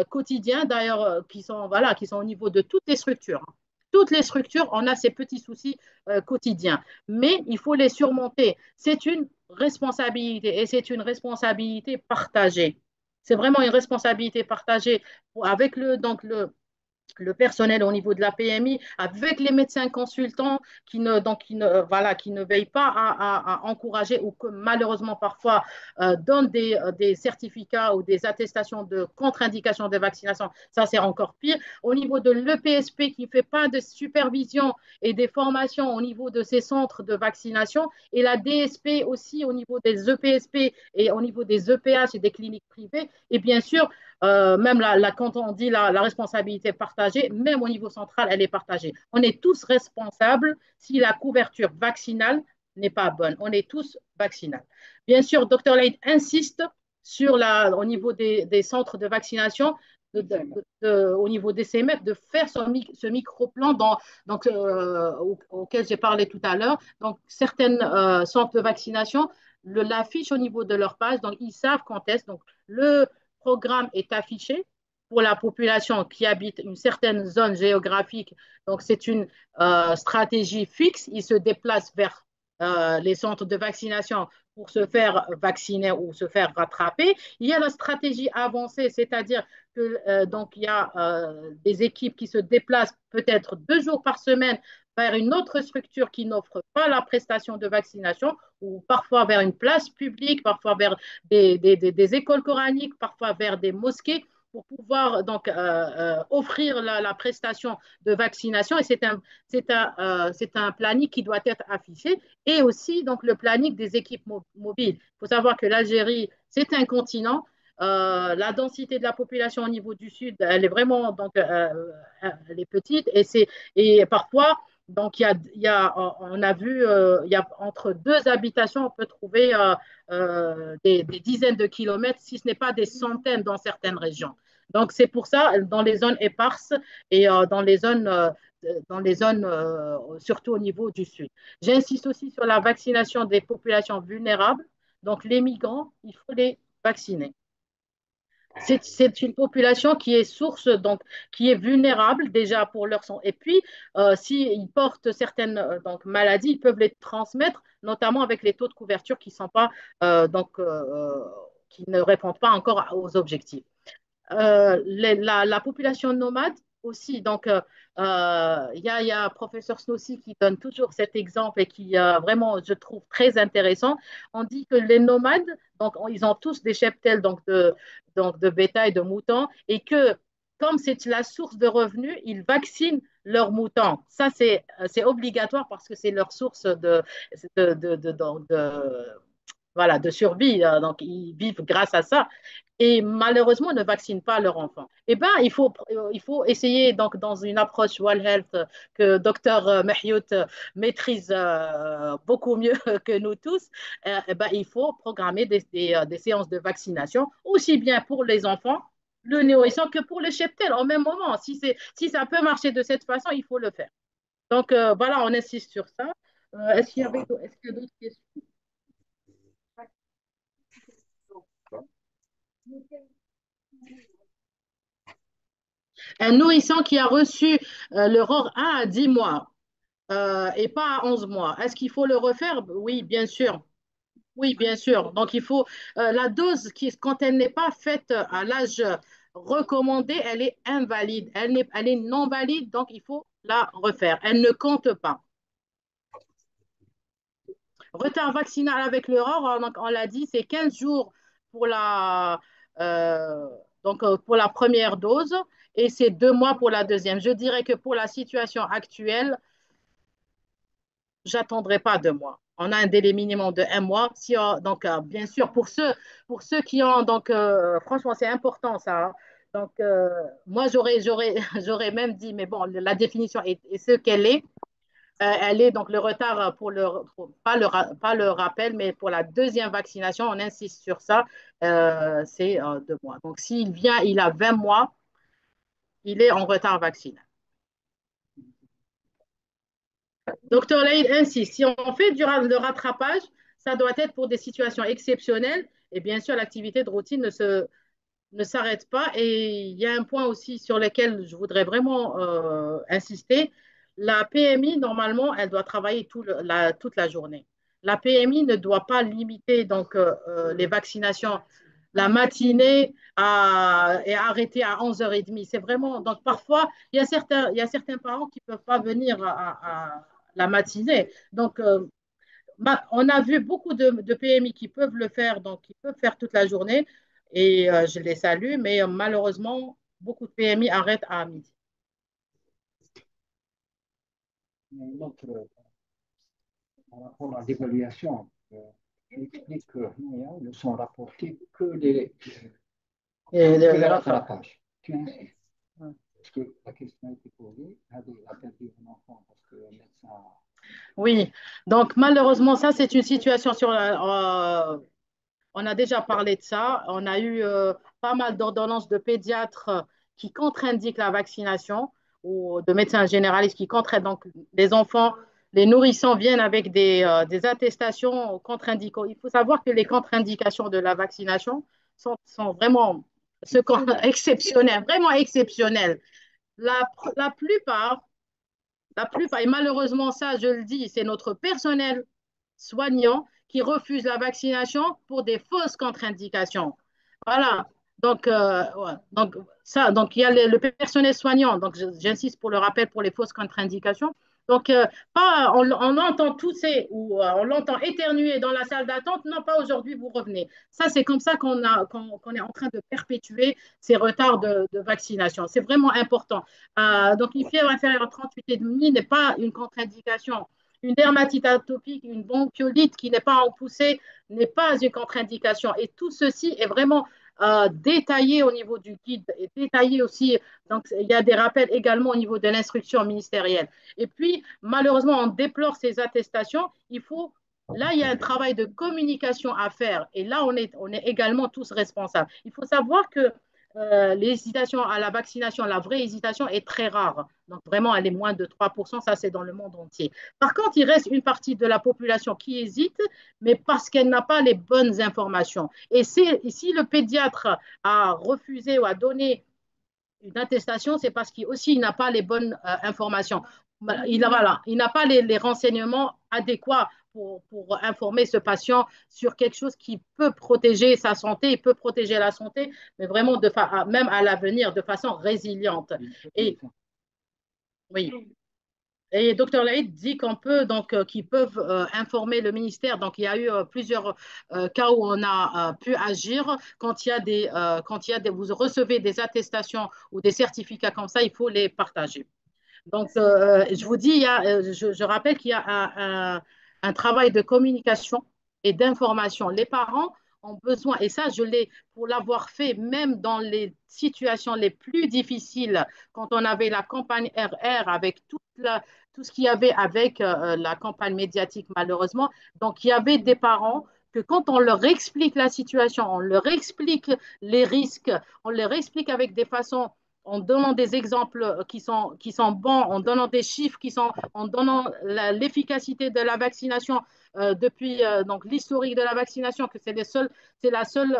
quotidiens, d'ailleurs, qui sont, voilà, qui sont au niveau de toutes les structures. Toutes les structures, on a ces petits soucis quotidiens, mais il faut les surmonter. C'est une responsabilité et c'est une responsabilité partagée. C'est vraiment une responsabilité partagée avec le personnel au niveau de la PMI, avec les médecins consultants voilà, qui ne veillent pas à encourager ou que malheureusement parfois donnent des certificats ou des attestations de contre-indication de vaccination. Ça, c'est encore pire. Au niveau de l'EPSP qui ne fait pas de supervision et des formations au niveau de ces centres de vaccination et la DSP aussi au niveau des EPSP et au niveau des EPH et des cliniques privées. Et bien sûr, même quand on dit la responsabilité partagée, même au niveau central, elle est partagée. On est tous responsables si la couverture vaccinale n'est pas bonne. On est tous vaccinales. Bien sûr, Dr Leid insiste au niveau des centres de vaccination, au niveau des CMF, de faire ce micro-plan auquel j'ai parlé tout à l'heure. Donc, certains centres de vaccination l'affichent au niveau de leur page, donc ils savent quand est-ce. Donc, le programme est affiché pour la population qui habite une certaine zone géographique. Donc, c'est une stratégie fixe. Ils se déplacent vers les centres de vaccination pour se faire vacciner ou se faire rattraper. Il y a la stratégie avancée, c'est-à-dire que donc il y a des équipes qui se déplacent peut-être 2 jours par semaine vers une autre structure qui n'offre pas la prestation de vaccination ou parfois vers une place publique, parfois vers des écoles coraniques, parfois vers des mosquées pour pouvoir donc offrir la prestation de vaccination et c'est un planning qui doit être affiché et aussi donc le planning des équipes mobiles. Il faut savoir que l'Algérie, c'est un continent. La densité de la population au niveau du sud, elle est vraiment donc elle est petite et parfois donc on a vu il y a entre deux habitations on peut trouver des dizaines de kilomètres si ce n'est pas des centaines dans certaines régions. Donc c'est pour ça dans les zones éparses et dans les zones surtout au niveau du sud. J'insiste aussi sur la vaccination des populations vulnérables. Donc les migrants, il faut les vacciner. C'est une population qui est source, donc qui est vulnérable déjà pour leur sang. Et puis, s'ils portent certaines donc, maladies, ils peuvent les transmettre, notamment avec les taux de couverture qui sont pas, qui ne répondent pas encore aux objectifs. La population nomade aussi. Donc, il y a professeur Snossi qui donne toujours cet exemple et qui vraiment, je trouve, très intéressant. On dit que les nomades, donc, ils ont tous des cheptels donc de bétail, de moutons, et que comme c'est la source de revenus, ils vaccinent leurs moutons. Ça, c'est obligatoire parce que c'est leur source voilà, de survie. Donc, ils vivent grâce à ça. Et malheureusement, ne vaccinent pas leurs enfants. Eh bien, il faut essayer, donc, dans une approche One Health que Dr Mahyout maîtrise beaucoup mieux que nous tous, eh ben, il faut programmer des séances de vaccination, aussi bien pour les enfants, le nourrisson, que pour les cheptels en même moment. Si ça peut marcher de cette façon, il faut le faire. Donc, voilà, on insiste sur ça. Est-ce qu'il y a d'autres questions? Un nourrisson qui a reçu le ROR 1 à 10 mois et pas à 11 mois, est-ce qu'il faut le refaire? Oui, bien sûr. Oui, bien sûr. Donc, il faut la dose quand elle n'est pas faite à l'âge recommandé, elle est invalide. Elle est non valide, donc il faut la refaire. Elle ne compte pas. Retard vaccinal avec le ROR, on l'a dit, c'est 15 jours pour euh, pour la première dose et c'est 2 mois pour la deuxième. Je dirais que pour la situation actuelle, j'attendrai pas 2 mois. On a un délai minimum de 1 mois. Si donc, bien sûr, pour ceux qui ont, donc, franchement, c'est important ça, hein. Donc, moi, j'aurais même dit, mais bon, la définition est ce qu'elle est. Elle est donc le retard pas le rappel, mais pour la deuxième vaccination, on insiste sur ça, c'est 2 mois. Donc, s'il vient, il a 20 mois, il est en retard vaccinal. Docteur Leïd insiste, si on fait le rattrapage, ça doit être pour des situations exceptionnelles. Et bien sûr, l'activité de routine ne s'arrête pas. Et il y a un point aussi sur lequel je voudrais vraiment insister. La PMI, normalement, elle doit travailler toute la journée. La PMI ne doit pas limiter donc, les vaccinations la matinée et arrêter à 11h30. C'est vraiment, donc parfois, il y a certains parents qui ne peuvent pas venir à la matinée. Donc, on a vu beaucoup de PMI qui peuvent le faire, donc qui peuvent faire toute la journée, et je les salue, mais malheureusement, beaucoup de PMI arrêtent à midi. Une autre, par rapport à l'évaluation, il explique que ne sont rapportés Et que les rattrapages. Tu insistes. Parce que la question a été posée, elle a perdu un enfant parce que le médecin. oui, donc malheureusement, ça, c'est une situation on a déjà parlé de ça. On a eu pas mal d'ordonnances de pédiatres qui contre-indiquent la vaccination ou de médecins généralistes qui contre-indiquent. Donc, les enfants, les nourrissons viennent avec des attestations contre-indiquant. Il faut savoir que les contre-indications de la vaccination sont vraiment exceptionnelles, vraiment exceptionnelles. La, la plupart, la plupart, et malheureusement, ça, je le dis, c'est notre personnel soignant qui refuse la vaccination pour des fausses contre-indications. Voilà. Donc, ouais. Donc, ça, donc, il y a le personnel soignant. Donc, j'insiste pour le rappel pour les fausses contre-indications. Donc, pas, on l'entend tousser ou on l'entend éternuer dans la salle d'attente. Non, pas aujourd'hui, vous revenez. Ça, c'est comme ça qu'on est en train de perpétuer ces retards de vaccination. C'est vraiment important. Donc, une fièvre inférieure à 38,5 n'est pas une contre-indication. Une dermatite atopique, une bronchiolite qui n'est pas en poussée n'est pas une contre-indication. Et tout ceci est vraiment détaillé au niveau du guide et détaillé aussi. Donc, il y a des rappels également au niveau de l'instruction ministérielle. Et puis, malheureusement, on déplore ces attestations. Là, il y a un travail de communication à faire. Et là, on est également tous responsables. Il faut savoir que l'hésitation à la vaccination, la vraie hésitation est très rare. Donc vraiment, elle est moins de 3%, ça c'est dans le monde entier. Par contre, il reste une partie de la population qui hésite, mais parce qu'elle n'a pas les bonnes informations. Et si le pédiatre a refusé ou a donné une attestation, c'est parce qu'il aussi il n'a pas les bonnes informations. Voilà, il n'a pas les renseignements adéquats pour informer ce patient sur quelque chose qui peut protéger sa santé, il peut protéger la santé, mais vraiment même à l'avenir de façon résiliente. Et oui. Et Dr Laïd dit qu'on peut donc qu'ils peuvent informer le ministère. Donc il y a eu plusieurs cas où on a pu agir quand il y a des vous recevez des attestations ou des certificats comme ça, il faut les partager. Donc je vous dis, je rappelle qu'il y a un travail de communication et d'information. Les parents ont besoin, et ça je l'ai pour l'avoir fait même dans les situations les plus difficiles, quand on avait la campagne RR avec tout ce qu'il y avait avec la campagne médiatique malheureusement. Donc il y avait des parents que quand on leur explique la situation, on leur explique les risques, on leur explique avec des façons en donnant des exemples qui sont bons, en donnant des chiffres en donnant l'efficacité de la vaccination depuis donc l'historique de la vaccination, que c'est la seule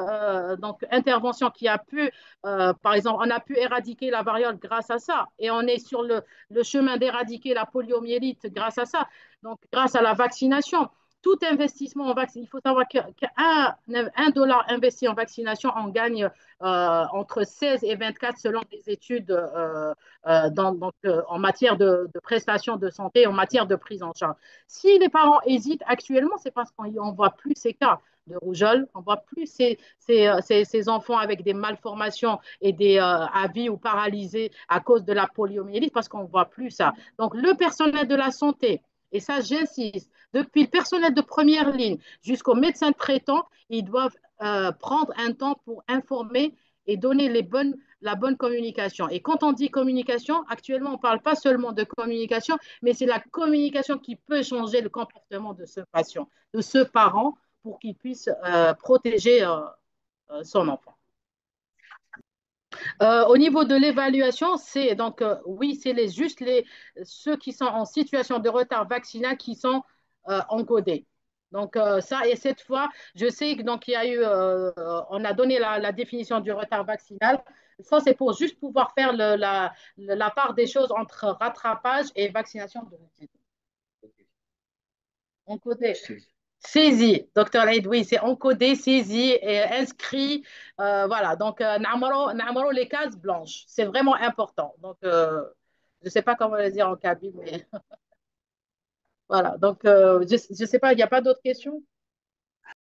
donc intervention qui a pu, par exemple, on a pu éradiquer la variole grâce à ça, et on est sur le chemin d'éradiquer la poliomyélite grâce à ça, donc grâce à la vaccination. Tout investissement en vaccination, il faut savoir qu'un dollar investi en vaccination, on gagne entre 16 et 24 selon les études en matière de prestations de santé, en matière de prise en charge. Si les parents hésitent actuellement, c'est parce qu'on ne voit plus ces cas de rougeole, on ne voit plus ces enfants avec des malformations et des avis ou paralysés à cause de la poliomyélite parce qu'on ne voit plus ça. Donc le personnel de la santé Et ça, j'insiste, depuis le personnel de première ligne jusqu'aux médecins traitants, ils doivent prendre un temps pour informer et donner la bonne communication. Et quand on dit communication, actuellement, on ne parle pas seulement de communication, mais c'est la communication qui peut changer le comportement de ce patient, de ce parent, pour qu'il puisse protéger son enfant. Au niveau de l'évaluation, c'est donc oui, c'est juste ceux qui sont en situation de retard vaccinal qui sont encodés. Donc ça, et cette fois, je sais que donc il y a eu, on a donné la définition du retard vaccinal. Ça, c'est pour juste pouvoir faire la part des choses entre rattrapage et vaccination de routine. Encodé. Saisi, docteur Aid, oui, c'est encodé, saisi, et inscrit. Voilà, donc, n'amaro les cases blanches. C'est vraiment important. Donc, je ne sais pas comment le dire en cabine, mais voilà. Donc, je ne sais pas, il n'y a pas d'autres questions?